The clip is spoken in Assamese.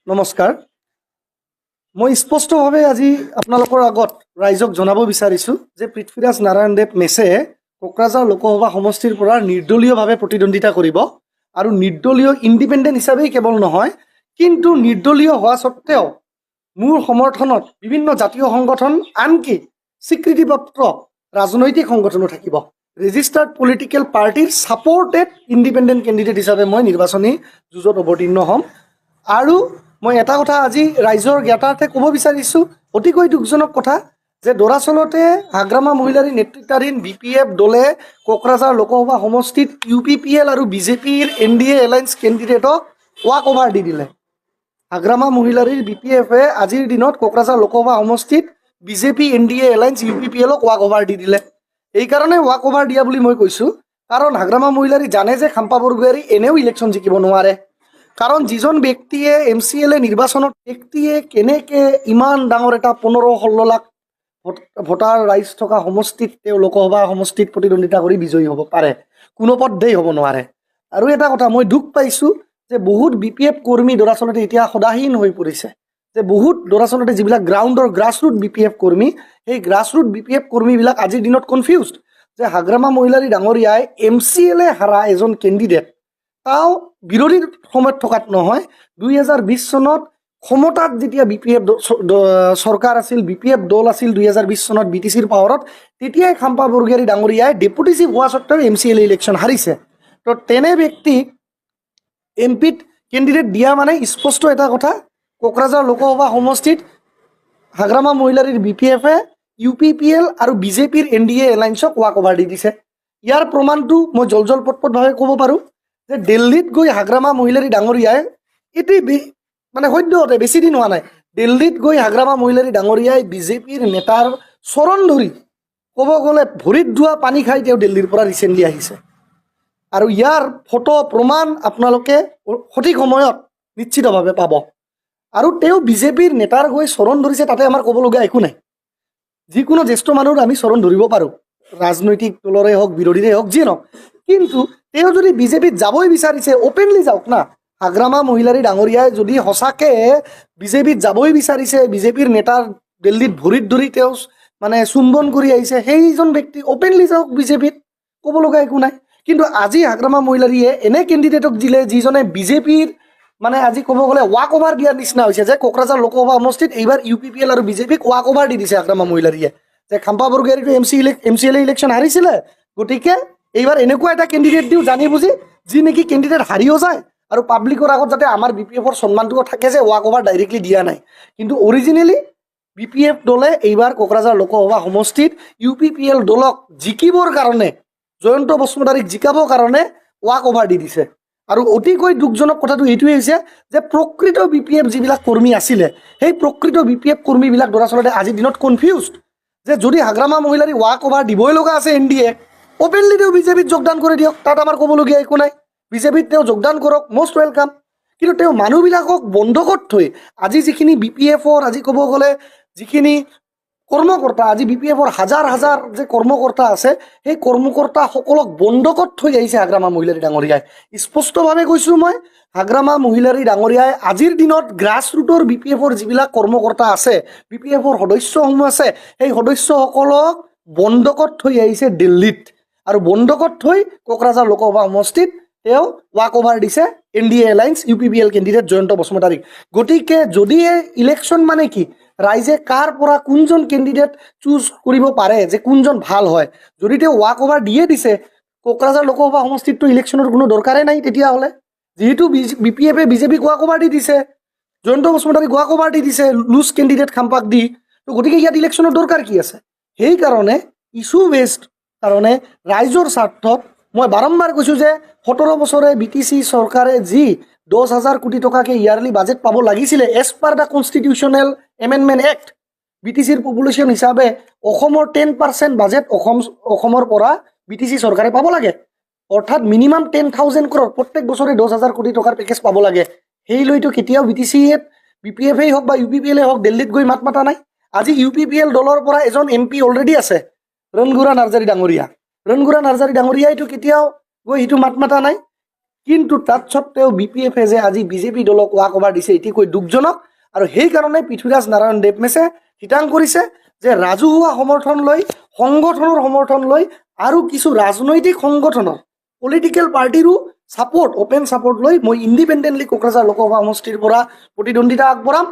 নমস্কাৰ। মই স্পষ্টভাৱে আজি আপোনালোকৰ আগত ৰাইজক জনাব বিচাৰিছোঁ যে পৃথ্বীৰাজ নাৰায়ণ দেৱ মেছে কোকৰাঝাৰ লোকসভা সমষ্টিৰ পৰা নিৰ্দলীয়ভাৱে প্ৰতিদ্বন্দ্বিতা কৰিব আৰু নিৰ্দলীয় ইণ্ডিপেণ্ডেণ্ট হিচাপেই কেৱল নহয়, কিন্তু নিৰ্দলীয় হোৱা স্বত্তেও মোৰ সমৰ্থনত বিভিন্ন জাতীয় সংগঠন, আনকি স্বীকৃতিপ্ৰাপ্ত ৰাজনৈতিক সংগঠনো থাকিব। ৰেজিষ্টাৰ্ড পলিটিকেল পাৰ্টিৰ ছাপৰ্টেড ইণ্ডিপেণ্ডেণ্ট কেণ্ডিডেট হিচাপে মই নিৰ্বাচনী যুঁজত অৱতীৰ্ণ হ'ম। আৰু মই এটা কথা আজি ৰাইজৰ জ্ঞাতাৰ্থে ক'ব বিচাৰিছোঁ, অতিকৈ দুখজনক কথা যে দৰাচলতে হাগ্ৰামা মহিলাৰী নেতৃত্বাধীন BPF দলে কোকৰাঝাৰ লোকসভা সমষ্টিত UPPL আৰু BJPৰ NDA এলায়েন্স কেণ্ডিডেটক ৱাক অভাৰ দি দিলে। হাগ্ৰামা মহিলাৰীৰ BPFে আজিৰ দিনত কোকৰাঝাৰ লোকসভা সমষ্টিত BJP NDA এলায়েন্স UPPLক ৱাক অভাৰ দি দিলে। এইকাৰণে ৱাক অভাৰ দিয়া বুলি মই কৈছোঁ, কাৰণ হাগ্ৰামা মহিলাৰী জানে যে খাম্পা বৰগোহাঁই এনেও ইলেকশ্যন জিকিব নোৱাৰে। কাৰণ যিজন ব্যক্তিয়ে MCLA নিৰ্বাচনত ব্যক্তিয়ে কেনেকৈ ইমান ডাঙৰ এটা 15-16 লাখ ভোটাৰ ৰাইজ থকা সমষ্টিত তেওঁ লোকসভা সমষ্টিত প্ৰতিদ্বন্দ্বিতা কৰি বিজয়ী হ'ব পাৰে, কোনোপধ্যেই হ'ব নোৱাৰে। আৰু এটা কথা মই দুখ পাইছোঁ যে বহুত BPF কৰ্মী দৰাচলতে এতিয়া সদাহীন হৈ পৰিছে, যে বহুত দৰাচলতে যিবিলাক গ্ৰাউণ্ডৰ গ্ৰাছৰুট BPF কৰ্মী, সেই গ্ৰাছৰুট BPF কৰ্মীবিলাক আজিৰ দিনত কনফিউজড যে হাগ্ৰামা মহিলাৰী ডাঙৰীয়াই MCLA হাৰা এজন কেণ্ডিডেট তাও বিৰোধীৰ সময়ত থকাত নহয়, 2020 চনত ক্ষমতাত যেতিয়া BPF চৰকাৰ আছিল, BPF দল আছিল 2020 চনত BTCৰ পাৱাৰত, তেতিয়াই খাম্পা বৰগোহাঁই ডাঙৰীয়াই ডেপুটি চিফ হোৱা স্বত্তেও MCLA ইলেকশ্যন হাৰিছে। তো তেনে ব্যক্তিক MPত কেণ্ডিডেট দিয়া মানে স্পষ্ট এটা কথা, কোকৰাঝাৰ লোকসভা সমষ্টিত হাগ্ৰামা মহিলাৰীৰ BPFে UPPL আৰু BJPৰ NDA এলায়েন্সক ৱাক অভাৰ দি দিছে। ইয়াৰ প্ৰমাণটো মই পটপটভাৱে ক'ব পাৰোঁ যে দিল্লীত গৈ হাগ্ৰামা মহিলাৰী ডাঙৰীয়াই এটি মানে সদ্যহতে বেছি দিন হোৱা নাই, দিল্লীত গৈ হাগ্ৰামা মহিলাৰী ডাঙৰীয়াই BJPৰ নেতাৰ চৰণ ধৰি, ক'ব গ'লে ভৰিত ধোৱা পানী খাই তেওঁ দিল্লীৰ পৰা ৰিচেণ্টলি আহিছে। আৰু ইয়াৰ ফটো প্ৰমাণ আপোনালোকে সঠিক সময়ত নিশ্চিতভাৱে পাব। আৰু তেওঁ BJPৰ নেতাৰ গৈ চৰণ ধৰিছে, তাতে আমাৰ ক'বলগীয়া একো নাই। যিকোনো জ্যেষ্ঠ মানুহৰ আমি চৰণ ধৰিব পাৰোঁ, ৰাজনৈতিক দলৰে হওক বিৰোধীৰে হওক যিয়ে নহওক, কিন্তু তেওঁ যদি BJPত যাবই বিচাৰিছে অপেনলি যাওক না। হাগ্ৰামা মহিলাৰী ডাঙৰীয়াই যদি সঁচাকৈ BJPত যাবই বিচাৰিছে, BJPৰ নেতাৰ দিল্লীত ভৰিত ধৰি তেওঁ মানে চুম্বন কৰি আহিছে, সেইজন ব্যক্তি অপেনলি যাওক BJPত, ক'ব লগা একো নাই। কিন্তু আজি হাগ্ৰামা মহিলাৰীয়ে এনে কেণ্ডিডেটক দিলে যিজনে BJPৰ মানে আজি ক'ব গ'লে ৱাক অভাৰ দিয়াৰ নিচিনা হৈছে, যে কোকৰাঝাৰ লোকসভা সমষ্টিত এইবাৰ UPPL আৰু BJPক ৱাক অভাৰ দি দিছে হাগ্ৰামা মহিলাৰীয়ে, যে খাম্পা বৰগোহাঁইতো MCLA ইলেকশ্যন হাৰিছিলে, গতিকে এইবাৰ এনেকুৱা এটা কেণ্ডিডেট দিওঁ জানি বুজি, যি নেকি কেণ্ডিডেট হাৰিও যায় আৰু পাব্লিকৰ আগত যাতে আমাৰ BPFৰ সন্মানটোও থাকে যে ৱাক অভাৰ ডাইৰেক্টলি দিয়া নাই। কিন্তু অৰিজিনেলি BPF দলে এইবাৰ কোকৰাঝাৰ লোকসভা সমষ্টিত UPPL দলক জিকিবৰ কাৰণে, জয়ন্ত বসুমতাৰীক জিকাবৰ কাৰণে ৱাক অভাৰ দি দিছে। আৰু অতিকৈ দুখজনক কথাটো এইটোৱেই হৈছে যে প্ৰকৃত BPF যিবিলাক কৰ্মী আছিলে, সেই প্ৰকৃত BPF কৰ্মীবিলাক দৰাচলতে আজিৰ দিনত কনফিউজড যে যদি হাগ্ৰামা মহিলাৰী ৱাক অভাৰ দিবই লগা আছে NDA, অপেনলি তেওঁ BJPত যোগদান কৰি দিয়ক, তাত আমাৰ ক'বলগীয়া একো নাই। BJPত তেওঁ যোগদান কৰক, মষ্ট ৱেলকাম। কিন্তু তেওঁ মানুহবিলাকক বন্ধকত থৈ আজি যিখিনি BPFৰ আজি ক'ব গ'লে যিখিনি কৰ্মকৰ্তা, আজি BPFৰ হাজাৰ হাজাৰ যে কৰ্মকৰ্তা আছে, সেই কৰ্মকৰ্তাসকলক বন্ধকত থৈ আহিছে হাগ্ৰামা মহিলাৰী ডাঙৰীয়াই। স্পষ্টভাৱে কৈছোঁ মই, হাগ্ৰামা মহিলাৰী ডাঙৰীয়াই আজিৰ দিনত গ্ৰাছৰুটৰ BPFৰ যিবিলাক কৰ্মকৰ্তা আছে, BPFৰ সদস্যসমূহ আছে, সেই সদস্যসকলক বন্ধকত থৈ আহিছে দিল্লীত, আৰু বন্ধকত থৈ কোকৰাঝাৰ লোকসভা সমষ্টিত তেওঁ ৱাক অভাৰ দিছে NDA alliance UPPL candidate Jayanta Basumatary. গতিকে যদিহে ইলেকশ্যন মানে কি, ৰাইজে কাৰ পৰা কোনজন কেণ্ডিডেট চুজ কৰিব পাৰে যে কোনজন ভাল হয়, যদি তেওঁ ৱাক অভাৰ দিয়ে দিছে, কোকৰাঝাৰ লোকসভা সমষ্টিততো ইলেকশ্যনৰ কোনো দৰকাৰেই নাই তেতিয়াহ'লে। যিহেতু BPFে BJPক ৱাক অভাৰ দি দিছে, জয়ন্ত বসুমতাৰীক ৱাক অভাৰ দি দিছে লুজ কেণ্ডিডেট খাম্পাক দি, তো গতিকে ইয়াত ইলেকশ্যনৰ দৰকাৰ কি আছে? সেইকাৰণে ইছ্যু বেছড কাৰণে ৰাইজৰ স্বাৰ্থত মই বাৰম্বাৰ কৈছোঁ যে 17 বছৰে BTC চৰকাৰে যি 10,000 কোটি টকাকৈ ইয়াৰলি বাজেট পাব লাগিছিলে as per the constitutional amendment act, BTCৰ পপুলেশ্যন হিচাপে অসমৰ 10% বাজেট অসমৰ পৰা BTC চৰকাৰে পাব লাগে, অৰ্থাৎ মিনিমাম 10,000 crore প্ৰত্যেক বছৰে 10,000 কোটি টকাৰ পেকেজ পাব লাগে। সেই লৈতো কেতিয়াও BTCয়ে BPFেই হওক বা UPPLে হওক দিল্লীত গৈ মাত মাতা নাই। আজি UPPL দলৰ পৰা এজন MP অলৰেডি আছে, ৰণগুৰা নাৰ্জাৰী ডাঙৰীয়া। ৰণগুৰা নাৰ্জাৰী ডাঙৰীয়াইতো কেতিয়াও গৈ সেইটো মাত মাতা নাই। কিন্তু তৎসত্ত্বেও BPF-এ যে আজি বিজেপি দলক ৱাক অভাৰ দিছে এটিকৈ দুখজনক আৰু সেইকাৰণে পৃথ্বীৰাজ নাৰায়ণ দেৱমেছে ঠিতাং কৰিছে যে ৰাজহুৱা সমৰ্থন লৈ সংগঠনৰ সমৰ্থন লৈ আৰু কিছু ৰাজনৈতিক সংগঠনৰ পলিটিকেল পাৰ্টিৰো ছাপোৰ্ট অপেন ছাপোৰ্ট লৈ মই ইণ্ডিপেণ্ডেণ্টলি কোকৰাঝাৰ লোকসভা সমষ্টিৰ পৰা প্ৰতিদ্বন্দ্বিতা আগবঢ়াম